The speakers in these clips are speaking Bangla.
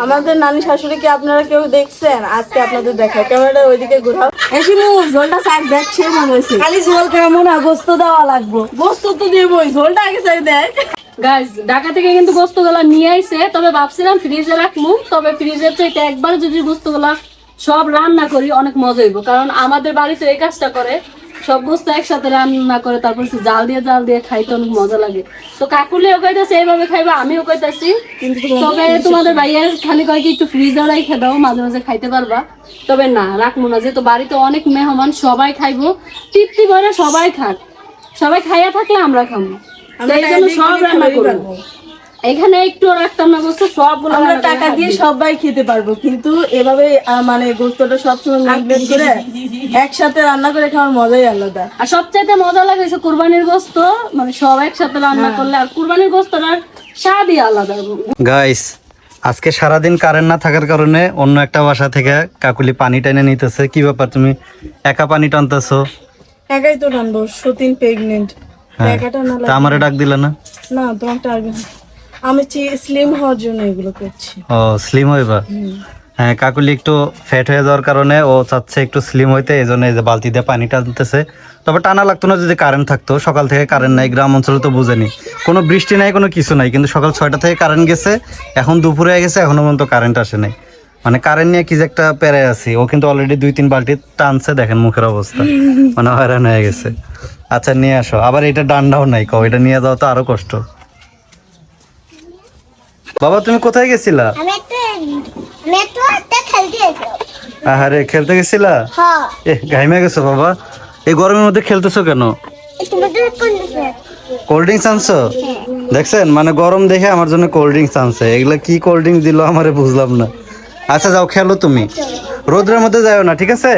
আমাদের নানি শাশুড়িকে আপনারা কেউ দেখছেন? আজকে আপনাদের দেখায়, ক্যামেরাটা ওইদিকে ঘোরাও। এসিমু ঝোলটা শাক দেখ, সে মনে হয়েছে খালি ঝোল খাবো না, গোস্ত দেওয়া লাগবো। গোস্ত তো দেবই, ঝোলটা আগে চাই দেখ। গাইস, ঢাকা থেকে কিন্তু গোস্তগুলা নিয়ে আইছে, তবে ভাবছিলাম ফ্রিজে রাখবো, তবে ফ্রিজের চাইতে একবার যদি গোস্তগুলা সব রান্না করি অনেক মজা হইব, কারণ আমাদের বাড়িতে এই কাজটা করে, সব গোস্ত একসাথে রান্না করে তারপর জাল দিয়ে খাইতে অনেক মজা লাগে। তো কাকুলিও কইতাছে এইভাবে খাইবা, আমিও কইতাছি, তবে তোমাদের ভাইয়া খালি কয় কি একটু ফ্রিজে রেখে দাও, মাঝে মাঝে খাইতে পারবা। তবে না, রাখবো না, যেহেতু বাড়িতে অনেক মেহমান, সবাই খাইবো, তৃপ্তি করে সবাই খাক, সবাই খাইয়া থাকলে আমরা খাবো, এই জন্য সব রান্না করবো। এখানে একটু রাখতাম না গোস্ত, সবগুলো আমরা টাকা দিয়ে সবাই খেতে পারবো, কিন্তু এভাবে মানে গোস্তটা সবসময় মেনটেন করে একসাথে রান্না করে খাওয়ার মজাই আলাদা। আর সবচাইতে মজা লাগে কুরবানির গোস্ত, মানে সব একসাথে রান্না করলে, আর কুরবানির গোস্তটার স্বাদই আলাদা। গাইস, আজকে সারাদিন কারেন্ট না থাকার কারণে অন্য একটা বাসা থেকে কাকুলি পানি টেনে নিতেছে। কি ব্যাপার, তুমি একা পানি টানতেছো? একাই তো টানবো, সতীন প্রেগনেন্ট, একাটা না তা আমারে ডাক দিলে না? না, তোমারটা আসবে না, আমি স্লিম হওয়ার জন্য এগুলো করছি। ও, স্লিম হইবা? হ্যাঁ, কাকুলি একটু ফ্যাট হয়ে যাওয়ার কারণে ও চাচ্ছে একটু স্লিম হইতে, এই জন্য এই যে বালতি দিয়ে পানি টানতেছে। তবে টানা লাগতো না যদি কারেন্ট থাকতো। সকাল থেকে কারেন্ট নাই, গ্রাম অঞ্চলে তো বুঝেনি, কোনো বৃষ্টি নাই, কোনো কিছু নাই, কিন্তু সকাল 6টা থেকে কারেন্ট গেছে, এখন দুপুরে হয়ে গেছে, এখনো পর্যন্ত কারেন্ট আসে নাই। মানে কারেন্ট নিয়ে কি যে একটা প্যারায় আছি। ও কিন্তু অলরেডি 2-3 বালতি টানছে, দেখেন মুখের অবস্থা, মানে হয়রান হয়ে গেছে। আচ্ছা, নিয়ে আসো। আবার এটা ডান্ডাও নাই, কও এটা নিয়ে যাও তো আরো কষ্ট। বাবা, তুমি কোথায় গেছিলা? আরে, খেলতে গেছিলা? ঘাইমে গেছো বাবা? এই গরমের মধ্যে খেলতেছো কেন? কোল্ড ড্রিঙ্কস আনছো? দেখছেন, মানে গরম দেখে আমার জন্য কোল্ড ড্রিঙ্কস আনছে। এগুলা কি কোল্ড ড্রিঙ্কস দিল আমারে, বুঝলাম না। আচ্ছা, যাও খেলো তুমি, রোদ্রের মধ্যে যাও না, ঠিক আছে?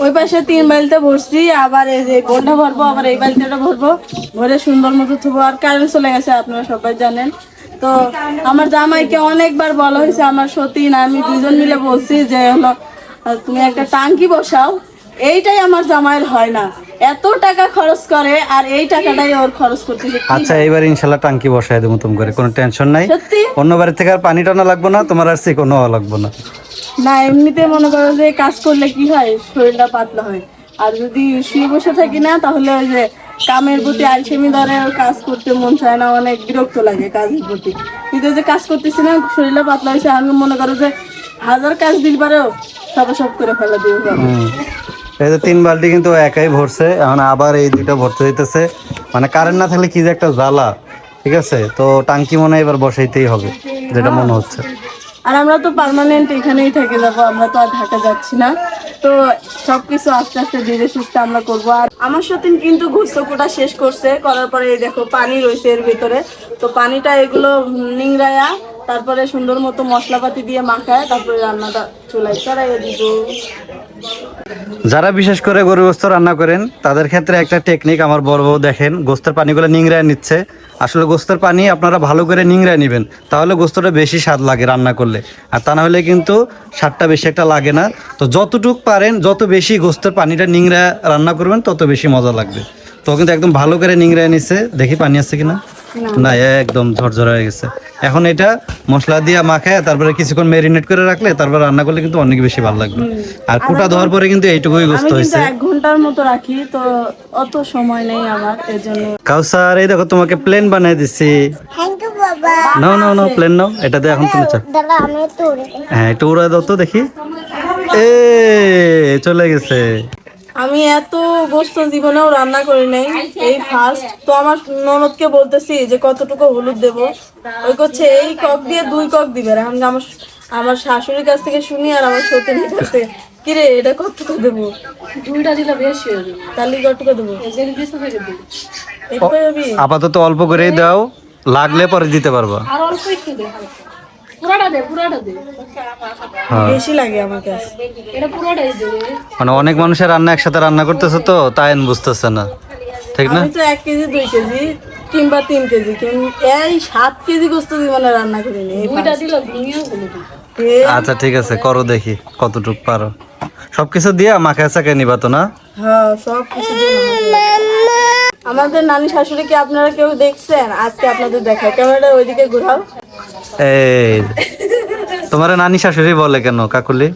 ওই পাশে 3 বালতিতে ভরছি, আবার এই যে কোনটা ভরবো, আবার এই বালতিটা ভরবো, ভরে সুন্দর মতো থবো। আর কারেন্ট চলে গেছে, আপনারা সবাই জানেন। তো আমার জামাইকে অনেকবার বলা হয়েছে, আমার সতীন আমি দুজন মিলে বলছি যে হলো তুমি একটা টাঙ্কি বসাও। এইটাই আমার জামাইয়ের হয় না, এত টাকা খরচ করে, আর এই টাকাটাই ওর খরচ করতেছে। আচ্ছা, এইবার ইনশাল্লাহ টাঙ্কি বসাই দেবো তুমি করে, কোনো টেনশন নাই। সত্যি? অন্য বাড়ি থেকে আর পানি টানা লাগবো না, তোমার আর কোনো লাগবো না। না, এমনিতে মনে করো যে কাজ করলে কি হয়, শরীরটা পাতলা হয়। আর যদি শুয়ে বসে থাকি না, তাহলে ওই যে কামের প্রতি আলসেমি ধরে, কাজ করতে মন চায় না, অনেক বিরক্ত লাগে কাজের প্রতি। কিন্তু যে কাজ করতেছি না, শরীরটা পাতলা হয়েছে, আমি মনে করো যে 1000 কাজ দিল পারেও সব করে ফেলা দিব। এই যে 3 বালতি কিন্তু একাই ভরছে, এখন আবার এই 2টা ভরতে দিতেছে। মানে কারেন্ট না থাকলে কি যে একটা জ্বালা, ঠিক আছে? তো টাঙ্কি মনে হয় এবার বসাইতেই হবে, যেটা মনে হচ্ছে। আর আমরা তো পার্মানেন্ট এখানেই থেকে যাবো, আমরা তো আর ঢাকা যাচ্ছি না। তো সবকিছু আস্তে আস্তে ধীরে সুস্থে আমরা করবো। আর আমার সাথে কিন্তু গোস্ত কোটা শেষ করছে, করার পরে এই দেখো পানি রয়েছে এর ভিতরে। তো পানিটা এগুলো নিংড়ায়া, তারপরে সুন্দর মতো মশলাপাতি দিয়ে মাখায়, তারপরে রান্নাটা চুলায় চড়াইয়া দিব। যারা বিশেষ করে গরু গোস্ত রান্না করেন, তাদের ক্ষেত্রে একটা টেকনিক আমার বড় বউ দেখেন, গোস্তের পানিগুলো নিংড়ায় নিচ্ছে। আসলে গোস্তের পানি আপনারা ভালো করে নিংড়ায় নেবেন, তাহলে গোস্তটা বেশি স্বাদ লাগে রান্না করলে। আর তা না হলে কিন্তু স্বাদটা বেশি একটা লাগে না। তো যতটুক পারেন, যত বেশি গোস্তের পানিটা নিংড়ায় রান্না করবেন, তত বেশি মজা লাগবে। তো কিন্তু একদম ভালো করে নিংড়ায় নিচ্ছে, দেখি পানি আছে কিনা। না, একদম ঝরঝর হয়ে গেছে। এখন এটা মশলা দিয়ে মাখায় তারপরে কিছুক্ষণ ম্যারিনেট করে রাখলে তারপর রান্না করলে কিন্তু অনেক বেশি ভালো লাগবে। আর কোটা ধোয়ার পরে কিন্তু এইটুকুই গোস্ত হয়েছে। 1 ঘন্টার মতো রাখি, তো অত সময় নেই আমার, এর জন্য। কাউসার, এই দেখো তোমাকে প্লেন বানিয়ে দিছি। থ্যাংক ইউ বাবা। নাও প্লেন নাও, এটাতে এখন তুমি দাদা আমি তো হ্যাঁ, একটু উড়াই দাও তো দেখি। এ চলে গেছে। আমি এত গোস্ত জীবনেও রান্না করি নাই, এই ফার্স্ট। তো আমার ননদকে বলতেছি যে কতটুকু হলুদ দেব, ওই করছে এই কক দিয়ে 2 কক দিবে। এখন আমার শাশুড়ির কাছ থেকে শুনি, আর আমার সতীনের কাছ থেকে, কিরে এটা কতটুকু দেবো? 2টা দিলে বেশি হয়ে যাবে, তাহলে কতটুকু দেবো? এটুকু হবি? আপাতত অল্প করেই দাও, লাগলে পরে দিতে পারবা। আর অল্প একটু দে, পুরাটা দে। হ্যাঁ, বেশি লাগে আমার কাছে। এটা পুরাটাই দে। মানে অনেক মানুষের রান্না একসাথে রান্না করতেছে, তো তাই বুঝতেছে না, ঠিক না? আমি তো 1 কেজি 2 কেজি কিংবা 3 কেজি, এই 7 কেজি গোস্ত জীবনে রান্না করিনি। 2টা দিলে ঘুমিয়েও বলে দিই। আচ্ছা, ঠিক আছে, করো দেখি কতটুক পারো। সবকিছু দিয়া মাখায় চাকায় নিবা তো না? হ্যাঁ, সব কিছু দিয়ে আমাদের নানি শাশুড়িকে আপনারা কেউ দেখছেন? আজকে আপনাদের দেখায়, ক্যামেরাটা ওইদিকে ঘোরাও। এই তোমার নানি শাশুড়ি বলে কেন কাকুলি?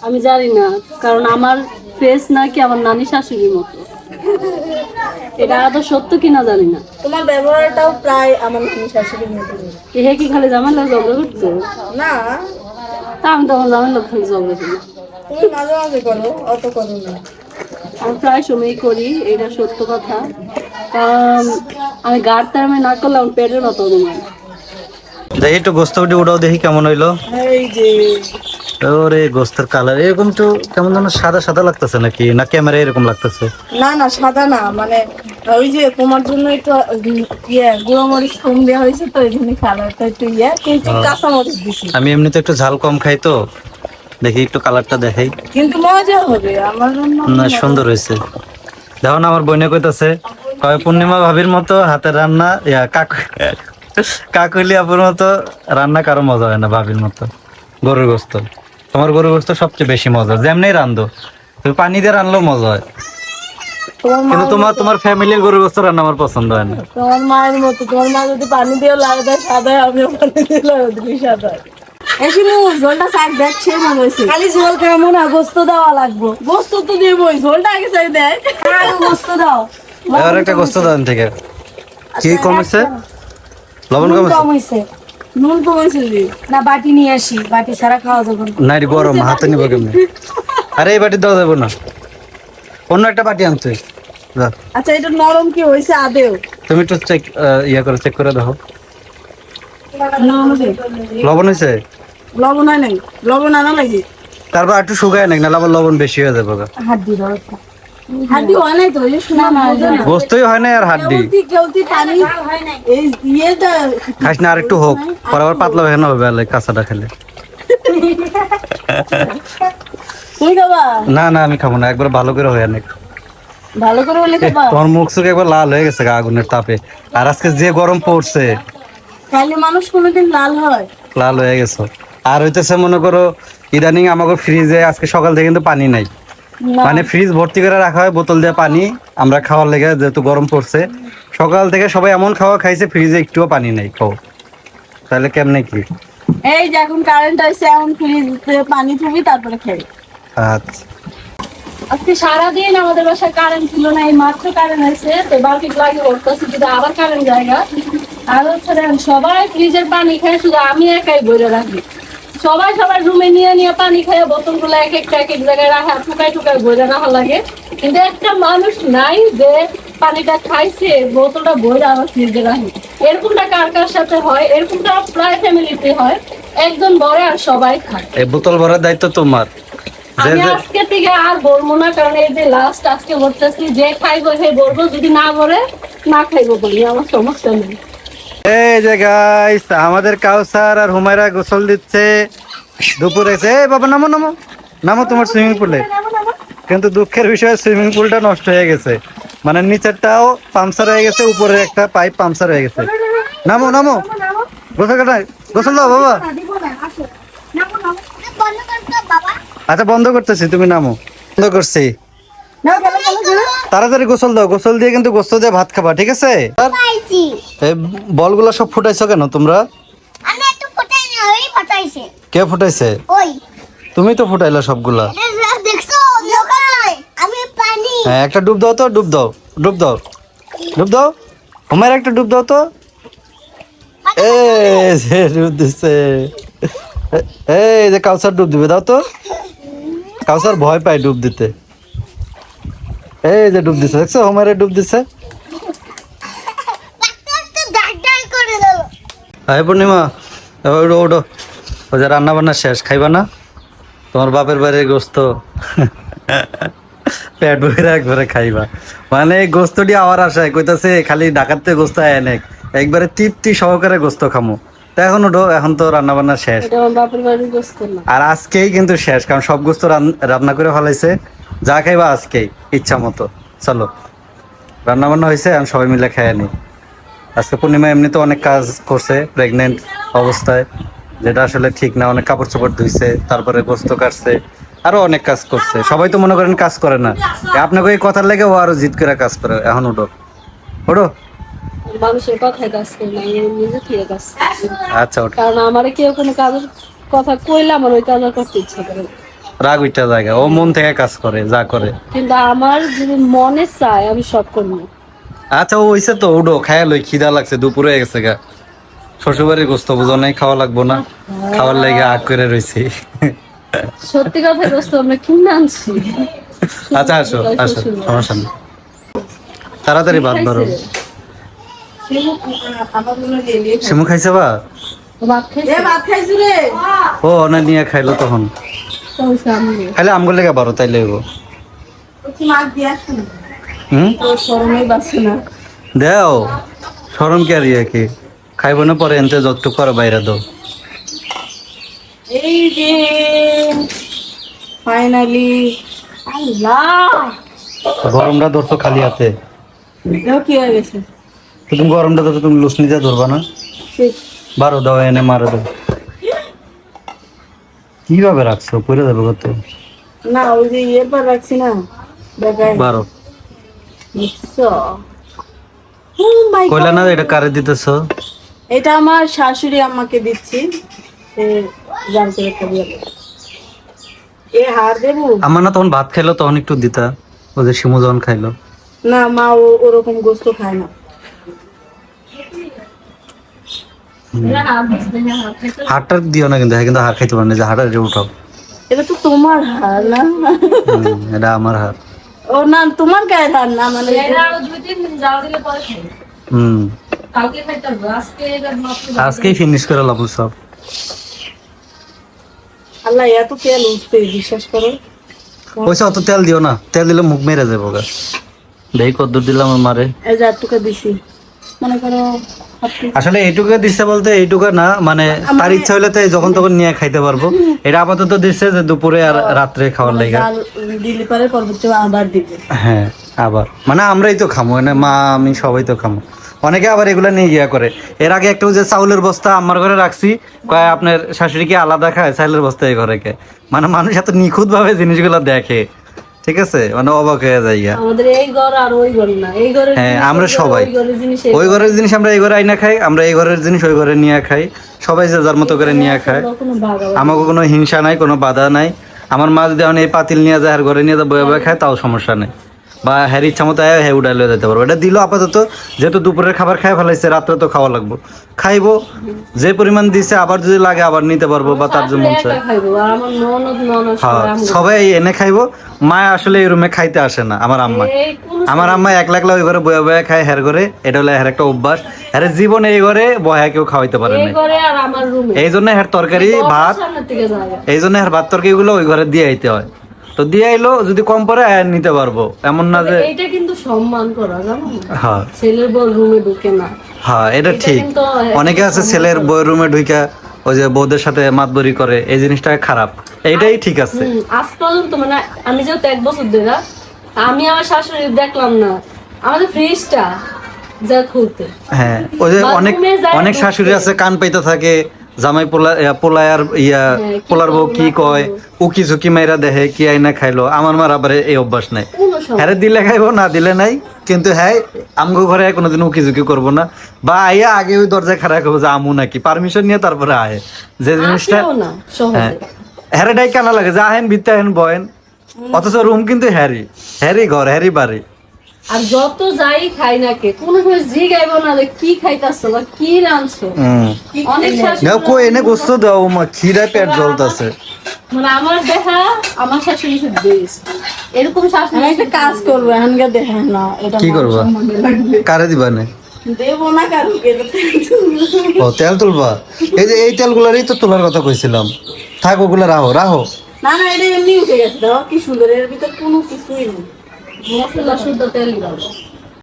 আমি জানি না, কারণ আমার ফেস নাকি আমার নানি শাশুড়ির মতো। এটা আদৌ সত্য কিনা জানি না। তোমার ব্যবহারটাও প্রায় আমার নানি শাশুড়ির মতো। এ কি খালি ঝামেলা ঝগড়া করতো? না, তা আমি তখন ঝামেলা খালি ঝগড়া করি। তুমি মাঝে মাঝে করো, অত করো না। আমি প্রায় সময়ই করি, এটা সত্য কথা। কারণ আমি গাড় টাইমে না করলে আমার পেটের মতো অনুমান। যাই একটু গোস্ত উঠে ওটাও দেখি কেমন হইলো। এই যে ওরে গোস্তের কালার এরকম তো কেমন যেন সাদা সাদা লাগতেছে নাকি, না ক্যামেরা এরকম লাগতেছে? না না, সাদা না, মানে ওই যে তোমার জন্য একটু গুঁড়ো মরিচ কম দেওয়া হয়েছে তো এই জন্য কালারটা একটু কিন্তু কাঁচা মরিচ দিছি। আমি এমনিতে একটু ঝাল কম খাই তো, দেখি একটু কালারটা দেখাই। কিন্তু মজা হবে আমার জন্য। না সুন্দর হয়েছে। দেখো না আমার বোনে কইতাছে কয় পূর্ণিমা ভাবির মতো হাতের রান্না, কাকুলি আপুর মতো রান্না কারো মজা হয় না ভাবির মতো। গরুর গোস্ত, তোমার গরুর গোস্ত সবচেয়ে বেশি মজা, যেমনি রান্ধো তুমি পানি দিয়ে রান্নলেও মজা হয়। কিন্তু তোমার ফ্যামিলির গরুর গোস্ত রান্না আমার পছন্দ হয় না। তোমার মায়ের মতো, তোমার মা যদি পানি দিয়ে লাগে দেয় সাদা হয়, আমিও পানি দিয়ে লাগে দিই সাদা হয়। এসে ঝোলটা শাক দেখ সে মনে হয়েছে খালি ঝোল খাবো না, গোস্ত দেওয়া লাগবো। গোস্ত তো দেবই, ঝোলটা আগে চাই দেয়, গোস্ত দাও। এবার একটা গোস্ত দান থেকে কি কমেছে? লবণ কমেছে? নুন কমেছে না বাটি নিয়ে আসি, বাটি ছাড়া খাওয়া যাবে না। না রে গরম, হাতে নিবো কেমনি? আরে এই বাটি দেওয়া যাবে না, অন্য একটা বাটি আনতে। যা আচ্ছা, এটা নরম কি হয়েছে আদেও? তুমি একটু চেক চেক করে দেখো। লবণ হয়েছে? লবণ হয় নাই, লবণ আনা লাগে। তারপর একটু শুকায় নাকি, নাহলে আবার লবণ বেশি হয়ে যাবে। হাড্ডি দাও একটা। হাড্ডি হয় নাই তো, এই শোনা না গোস্তই হয় না আর হাড্ডি কেউতি পানি এই ইয়েটা খাস না, আর একটু হোক, পরে আবার পাতলা হয়ে না হবে কাঁচাটা খেলে। তুই খাবা? না না আমি খাবো না, একবার ভালো করে হয় অনেক। ভালো করে বলে খাবা? তোমার মুখ চোখ একবার লাল হয়ে গেছে আগুনের তাপে, আর আজকে যে গরম পড়ছে খাইলে মানুষ কোনোদিন লাল হয়? লাল হয়ে গেছে। আর হইতেছে মনে করো ইদানিং আমাকে ফ্রিজে আজকে সকাল থেকে কিন্তু পানি নাই, মানে ফ্রিজ ভর্তি করে রাখা হয় বোতল দিয়ে পানি আমরা খাওয়ার লেগে, যেহেতু গরম পড়ছে। সকাল থেকে সবাই এমন খাওয়া খাইছে ফ্রিজে একটুও পানি নাই, খাও তাহলে কেমনে কি? এই যে এখন কারেন্ট আসছে, এখন ফ্রিজে পানি থুবি তারপরে খাই। আচ্ছা আজকে সারাদিন আমাদের বাসায় কারেন্ট ছিল না, এই মাত্র কারেন্ট আছে, তো বালতি লাগে উঠতেছে, যদি আবার কারেন্ট জায়গা। আর হচ্ছে দেখেন সবাই ফ্রিজের পানি খায়, শুধু আমি একাই বইরে রাখি। সবাই সবার রুমে নিয়ে নিয়ে পানি খায়, বোতলগুলো এক এক জায়গায় রাখা, টুকায় টুকায় বইরে রাখা লাগে। কিন্তু একটা মানুষ নাই যে পানিটা খাইছে বোতলটা বইরে আবার ফ্রিজে রাখে। এরকমটা কার কার সাথে হয়? এরকমটা প্রায় ফ্যামিলিতে হয়, একজন ভরে আর সবাই খায়। এই বোতল ভরার দায়িত্ব তোমার। আমি আজকে থেকে আর বলবো না, কারণ এই যে লাস্ট আজকে বলতেছি, যে খাইবো সে বলবো, যদি না বলে না খাইবো বলি, আমার সমস্যা নেই। এই যে গাইস আমাদের কাউসার আর হুমায়রা গোসল দিচ্ছে দুপুরে। এই বাবা নামো নামো নামো তোমার সুইমিং পুলে। কিন্তু দুঃখের বিষয় সুইমিং পুলটা নষ্ট হয়ে গেছে, মানে নিচেরটাও পাংচার হয়ে গেছে, উপরে একটা পাইপ পাংচার হয়ে গেছে। নামো নামো, গোসল কাটাই, গোসল দাও বাবা। বন্ধ করতো বাবা। আচ্ছা বন্ধ করতেছি, তুমি নামো। বন্ধ করছি, তাড়াতাড়ি গোসল দাও, গোসল দিয়ে কিন্তু গোস্ত দিয়ে ভাত খাবা, ঠিক আছে? আর পাইছি। এই বলগুলো সব ফুটাইছো কেন তোমরা? আমি একটু ফটাই না, ওই ফটাইছে। কে ফুটাইছে? ওই তুমি তো ফুটাইলা সবগুলা। এটা দেখছো লোকাল? আমি পানি। হ্যাঁ একটা ডুব দাও তো, ডুব দাও, ডুব দাও, ডুব দাও। হুমায়রা একটা ডুব দাও তো। এই যে ডুব দিছে, এই যে কাউসার ডুব দিবে, দাও তো। কাউসার ভয় পায় ডুব দিতে। এই যে ডুব দিছে, দেখছো হুমায়রা ডুব দিছে। ডাক্তার তো ডাক্তার করে দিল। হাই পূর্ণিমা, ওডো ওডো, ওই যে রান্না বান্না শেষ, খাইবা না? তোমার বাপের বাড়ির গোস্ত পেট ভরে একবারে খাইবা, মানে এই গোস্তটি আবার আসায় কইতাছে খালি ঢাকাতে গোস্ত এনে একবারে তৃপ্তি সহকারে গোস্ত খামো। তো এখন ওঠো, এখন তো রান্না বান্না শেষ, এটা আমার বাপের বাড়ির গোস্ত না। আর আজকেই কিন্তু শেষ, কারণ সব গোস্ত রান্না করে ফেলাইছে। যা খাইবা আজকেই ইচ্ছা মতো। চলো রান্না বান্না হয়েছে, আমি সবাই মিলে খেয়ে নিই। আজকে পূর্ণিমা এমনিতে অনেক কাজ করছে প্রেগনেন্ট অবস্থায়, যেটা আসলে ঠিক না। অনেক কাপড় চোপড় ধুইছে, তারপরে গোস্ত কাটছে, আরো অনেক কাজ করছে। সবাই তো মনে করেন কাজ করে না, আপনাকে এই কথার লেগে ও আরো জিদ করে কাজ করে। এখন ওঠো ওঠো, মানুষের কথায় কাজ করি না, আমি নিজে থেকে কাজ করি। আচ্ছা ওটা কারণ আমার কেউ কোনো কাজের কথা কইলে আমার ওই কাজ আর করতে ইচ্ছা করে না। রাগ ওইটা জায়গা, ও মন থেকে কাজ করে যা করে। কিন্তু আমার যদি মনে চায় আমি সব করবো। আচ্ছা ও হইছে তো, উডো খায়া লই, খিদা লাগছে, দুপুরে হয়ে গেছে গা। শ্বশুরবাড়ির গোস্ত বুঝো নাই, খাওয়া লাগবো না, খাওয়ার লাগে আগ করে রইছি। সত্যি কথা দোস্ত, আমরা কিনে আনছি। আচ্ছা আসো আসো, সমস্যা নেই, তাড়াতাড়ি ভাত ধরো। শিমু খাইছে বা? ভাত খাইছে? এ ভাত খাইছি রে। ও অনেক নিয়ে খাইলো তখন, তো হইছে আমি। খাইলে আমগুলো লেগে বারো তাই লেগো। কি মাছ দিয়ে আসুন, হুম তো শরমই বাঁচছে না। দেও, সরম কে আর ইয়ে কি, খাইব না পরে এনতে যতটুকু করে বাইরে দাও। এই যে ফাইনালি আল্লাহ, গরমটা ধরছো খালি হাতে, এও কি হয়ে গেছে। তো তুমি গরমটা ধরছো, তুমি লুসনি যা ধরবা না, ঠিক। বারো দাও এনে মারে দাও। কিভাবে রাখছো, পড়ে যাবে কত। না ওই যে ইয়ের পর রাখছি না, দেখাই বারো দেখছো? Oh my কইলা God! না এটা কারে দিতেছো? এটা আমার শাশুড়ি আম্মাকে দিচ্ছি, সে জানতে একটা দিয়ে দেবে। এ হার দেবো আমার না তখন ভাত খাইলো তখন একটু দিতা, ওদের শিমু যখন খাইলো। না, মা ও ওরকম গোস্ত খায় না। হাড়টা দিও না কিন্তু, হ্যাঁ কিন্তু হাড় খাইতে পারে না, যে হাড়টা এটা উঠাও। এটা তো তোমার হার না। এটা আমার হাড়। ও না, তোমার গায়ের হার না, মানে এটা আরো 2-3 দিন যাও দিলে পরে খাই। হুম কালকে খাইতে হবে, আজকে এটা মাত্র আজকেই ফিনিশ করে লাভ সব। আল্লাহ এত তেল উঠছে, বিশ্বাস করো। পয়সা অত তেল দিও না, তেল দিলে মুখ মেরে যাবো গা। দেখি কদ্দুর দিলাম আমার মারে। এই যে আটটুকা দিছি, মনে করো আসলে এইটুকু দিচ্ছে বলতে এইটুকু না, মানে তার ইচ্ছা হইলে তো যখন তখন নিয়ে খাইতে পারবো। এটা আপাতত দিচ্ছে যে দুপুরে আর রাত্রে খাওয়ার লাগে। চাল দিলে পরে পরবর্তী আবার দিবে। হ্যাঁ আবার মানে আমরাই তো খামো, মানে মা আমি সবাই তো খামো। অনেকে আবার এগুলা নিয়ে গিয়া করে। এর আগে একটা যে চাউলের বস্তা আমার ঘরে রাখছি, কয় আপনার শাশুড়ি কি আলাদা খায় চাউলের বস্তা এই ঘরে কে? মানে মানুষ এত নিখুঁত ভাবে জিনিসগুলো দেখে, ঠিক আছে, মানে অবাক হয়ে যায় গিয়া। আমাদের এই ঘর আর ওই ঘর না, এই ঘরের হ্যাঁ জিনিস আমরা ওই ঘরে, সবাই ওই ঘরের জিনিস ওই ঘরের জিনিস আমরা এই ঘরে আইনা খাই, আমরা এই ঘরের জিনিস ওই ঘরে নিয়ে খাই, সবাই যে যার মতো করে নিয়ে খায়। কোনো ভাগ আবার আমাকে কোনো হিংসা নাই, কোনো বাধা নাই। আমার মা যদি এখন এই পাতিল নিয়ে যায় আর ঘরে নিয়ে যায় বয়ে বয়ে খায়, তাও সমস্যা নেই। বা হ্যার ইচ্ছা মতো হ্যাঁ উড়াই লয়ে যেতে পারবো। এটা দিল আপাতত, যেহেতু দুপুরের খাবার খাই ফেলাইছে, রাত্রে তো খাওয়া লাগবো, খাইবো যে পরিমাণ দিছে, আবার যদি লাগে আবার নিতে পারবো, বা তার যে মন একা চায়। খাইবো, আর আমার ননদ ননদ হ্যাঁ সবাই আমগো। সবাই এনে খাইবো। মা আসলে এই রুমে খাইতে আসে না, আমার আম্মা। এই কোন আমার আম্মা একলা একলা ওই ঘরে বয়ে বয়ে খায় হের ঘরে, এটা হলো হের একটা অভ্যাস। হের জীবনে এই ঘরে বয়া কেউ খাওয়াইতে পারে এই না, ঘরে আর আমার রুমে এই জন্য হের তরকারি ভাত, সামনের থেকে যাবে। এই জন্য হের ভাত তরকারি গুলো ওই ঘরে দিয়ে আইতে হয়। তো দিয়ে আইলো, যদি কম পরে নিতে পারবো, এমন না যে। এইটা কিন্তু সম্মান করা, জানো না? হ্যাঁ ছেলের বউ রুমে ঢুকে না। হ্যাঁ এটা ঠিক। কিন্তু অনেকে আছে ছেলের বউয়ের রুমে ঢুইকা ওই যে বউদের সাথে মাতবরি করে, এই জিনিসটা খারাপ। এইটাই ঠিক আছে। আজ পর্যন্ত মানে আমি যেহেতু 1 বছর ধরে আমি আমার শাশুড়ি দেখলাম না আমাদের ফ্রিজটা যা খুলতে। হ্যাঁ ওই যে অনেক বাথরুমে যায় অনেক ঢুকতে। শাশুড়ি আছে কান পাইতে থাকে, জামাই পোলায় আর কি পোলার বউ করবো কি না কয়, উকি ঝুঁকি মাইরা দেখে কি আইনা খাইলো। আমার মার আবার এই অভ্যাস নাই, কোনো সময় হ্যাঁ দিলে খাইবো না দিলে নাই। কিন্তু হ্যাঁ আমগো ঘরে কোনোদিন উকি ঝুঁকি করবো না, বা আইয়া আগে ওই দরজায় খারাপ করবো যে আমু নাকি, পারমিশন নিয়ে তারপরে আয়। যে জিনিসটা আসেও না হ্যাঁ সহজে। হ্যারে ডাই কানা লাগে যে আহেন বিতে আহেন বয়েন, অথচ রুম কিন্তু হ্যারি ঘর হ্যারি বাড়ি। আর যত যাই খাই না কে কোনো সময় জিগাইবো না যে কি খাইতাছো বা কি রাঁধছো। অনেক শাশুড়ি দাও কই এনে গোস্ত দাও, মা খিদায় পেট জ্বলতাছে। মানে আমার দেখা আমার শাশুড়ি খুব বেস্ট। এরকম শাশুড়ি আমি একটা কাজ করবো, এখানকার দেখেন না, এটা কি মান করবা? সম্মানে লাগবে। কারে দিবানে? দেবো না কারুকে, এটা ও তেল তুলবা? এই যে এই তেলগুলারই তো তোলার কথা কইছিলাম, থাক ওগুলা রাহো রাহো। না না, এটা এমনি উঠে গেছে, দেখো কি সুন্দর, এর ভিতর কোনো কিছুই নেই। মশলা শুদ্ধ তেল দাও।